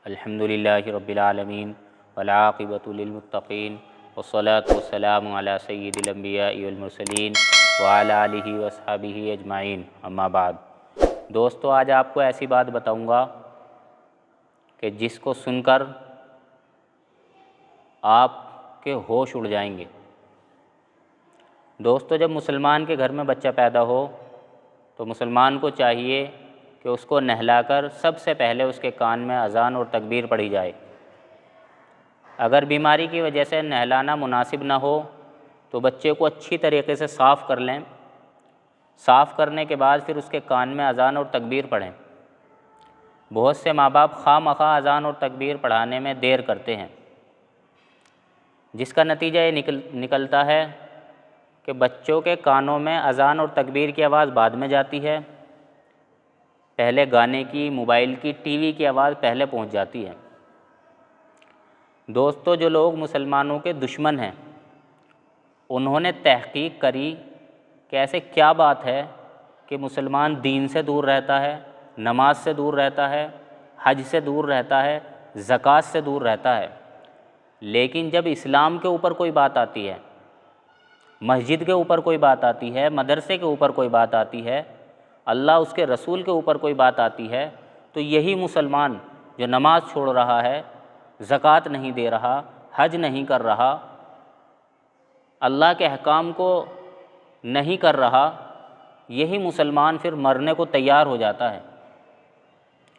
الحمدللہ رب العالمین والعاقبۃ للمتقین والصلاۃ والسلام علی سید الانبیاء والمرسلین وعلی آلہ واصحابہ اجمعین، اما بعد۔ دوستو، آج آپ کو ایسی بات بتاؤں گا کہ جس کو سن کر آپ کے ہوش اڑ جائیں گے۔ دوستو، جب مسلمان کے گھر میں بچہ پیدا ہو تو مسلمان کو چاہیے کہ اس کو نہلا کر سب سے پہلے اس کے کان میں اذان اور تکبیر پڑھی جائے۔ اگر بیماری کی وجہ سے نہلانا مناسب نہ ہو تو بچے کو اچھی طریقے سے صاف کر لیں۔ صاف کرنے کے بعد پھر اس کے کان میں اذان اور تکبیر پڑھیں۔ بہت سے ماں باپ خواہ مخواہ اذان اور تکبیر پڑھانے میں دیر کرتے ہیں، جس کا نتیجہ یہ نکلتا ہے کہ بچوں کے کانوں میں اذان اور تکبیر کی آواز بعد میں جاتی ہے، پہلے گانے کی، موبائل کی، ٹی وی کی آواز پہلے پہنچ جاتی ہے۔ دوستو، جو لوگ مسلمانوں کے دشمن ہیں انہوں نے تحقیق کری کہ ایسے کیا بات ہے کہ مسلمان دین سے دور رہتا ہے، نماز سے دور رہتا ہے، حج سے دور رہتا ہے، زکوٰۃ سے دور رہتا ہے، لیکن جب اسلام کے اوپر کوئی بات آتی ہے، مسجد کے اوپر کوئی بات آتی ہے، مدرسے کے اوپر کوئی بات آتی ہے، اللہ اس کے رسول کے اوپر کوئی بات آتی ہے، تو یہی مسلمان جو نماز چھوڑ رہا ہے، زکوٰۃ نہیں دے رہا، حج نہیں کر رہا، اللہ کے احکام کو نہیں کر رہا، یہی مسلمان پھر مرنے کو تیار ہو جاتا ہے۔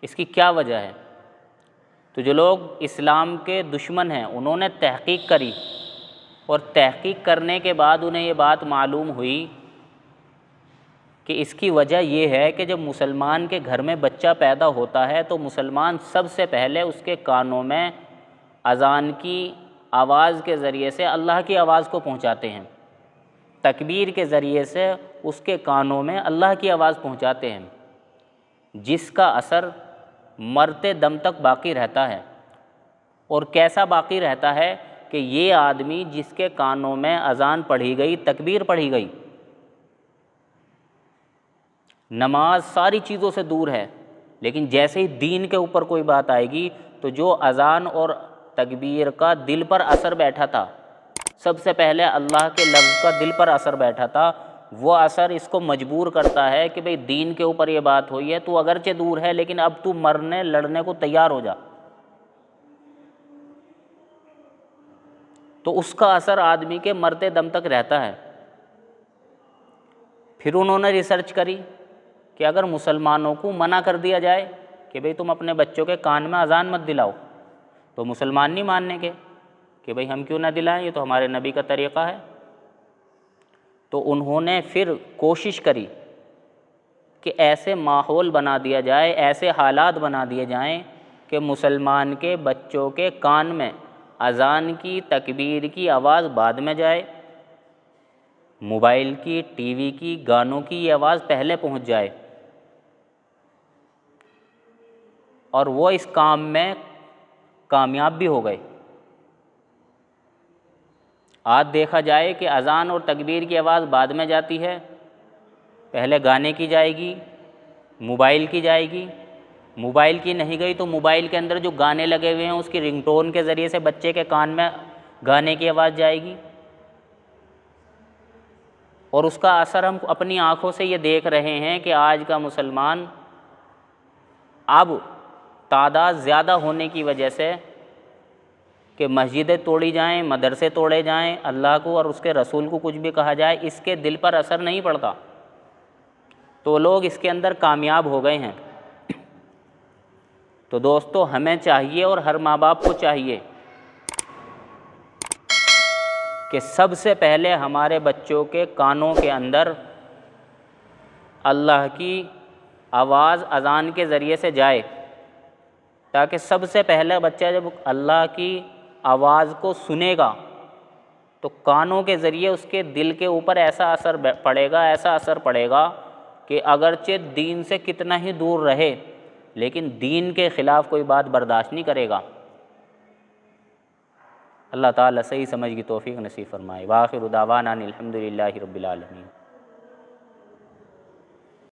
اس کی کیا وجہ ہے؟ تو جو لوگ اسلام کے دشمن ہیں انہوں نے تحقیق کری، اور تحقیق کرنے کے بعد انہیں یہ بات معلوم ہوئی کہ اس کی وجہ یہ ہے کہ جب مسلمان کے گھر میں بچہ پیدا ہوتا ہے تو مسلمان سب سے پہلے اس کے کانوں میں اذان کی آواز کے ذریعے سے اللہ کی آواز کو پہنچاتے ہیں، تکبیر کے ذریعے سے اس کے کانوں میں اللہ کی آواز پہنچاتے ہیں، جس کا اثر مرتے دم تک باقی رہتا ہے۔ اور کیسا باقی رہتا ہے کہ یہ آدمی جس کے کانوں میں اذان پڑھی گئی، تکبیر پڑھی گئی، نماز ساری چیزوں سے دور ہے، لیکن جیسے ہی دین کے اوپر کوئی بات آئے گی تو جو اذان اور تکبیر کا دل پر اثر بیٹھا تھا، سب سے پہلے اللہ کے لفظ کا دل پر اثر بیٹھا تھا، وہ اثر اس کو مجبور کرتا ہے کہ بھئی دین کے اوپر یہ بات ہوئی ہے، تو اگرچہ دور ہے لیکن اب تو مرنے لڑنے کو تیار ہو جا۔ تو اس کا اثر آدمی کے مرتے دم تک رہتا ہے۔ پھر انہوں نے ریسرچ کری کہ اگر مسلمانوں کو منع کر دیا جائے کہ بھئی تم اپنے بچوں کے کان میں اذان مت دلاؤ، تو مسلمان نہیں ماننے کے کہ بھئی ہم کیوں نہ دلائیں، یہ تو ہمارے نبی کا طریقہ ہے۔ تو انہوں نے پھر کوشش کری کہ ایسے ماحول بنا دیا جائے، ایسے حالات بنا دیے جائیں کہ مسلمان کے بچوں کے کان میں اذان کی، تکبیر کی آواز بعد میں جائے، موبائل کی، ٹی وی کی، گانوں کی یہ آواز پہلے پہنچ جائے، اور وہ اس کام میں کامیاب بھی ہو گئے۔ آج دیکھا جائے کہ اذان اور تکبیر کی آواز بعد میں جاتی ہے، پہلے گانے کی جائے گی، موبائل کی جائے گی، موبائل کی نہیں گئی تو موبائل کے اندر جو گانے لگے ہوئے ہیں اس کی رنگ ٹون کے ذریعے سے بچے کے کان میں گانے کی آواز جائے گی، اور اس کا اثر ہم اپنی آنکھوں سے یہ دیکھ رہے ہیں کہ آج کا مسلمان اب تعداد زیادہ ہونے کی وجہ سے کہ مسجدیں توڑی جائیں، مدرسے توڑے جائیں، اللہ کو اور اس کے رسول کو کچھ بھی کہا جائے، اس کے دل پر اثر نہیں پڑتا، تو لوگ اس کے اندر کامیاب ہو گئے ہیں۔ تو دوستو، ہمیں چاہیے اور ہر ماں باپ کو چاہیے کہ سب سے پہلے ہمارے بچوں کے کانوں کے اندر اللہ کی آواز اذان کے ذریعے سے جائے، تاکہ سب سے پہلے بچہ جب اللہ کی آواز کو سنے گا تو کانوں کے ذریعے اس کے دل کے اوپر ایسا اثر پڑے گا، ایسا اثر پڑے گا کہ اگرچہ دین سے کتنا ہی دور رہے لیکن دین کے خلاف کوئی بات برداشت نہیں کرے گا۔ اللہ تعالیٰ صحیح سمجھ کی توفیق نصیب فرمائے۔ وآخر دعوانا ان الحمد للہ رب العالمین۔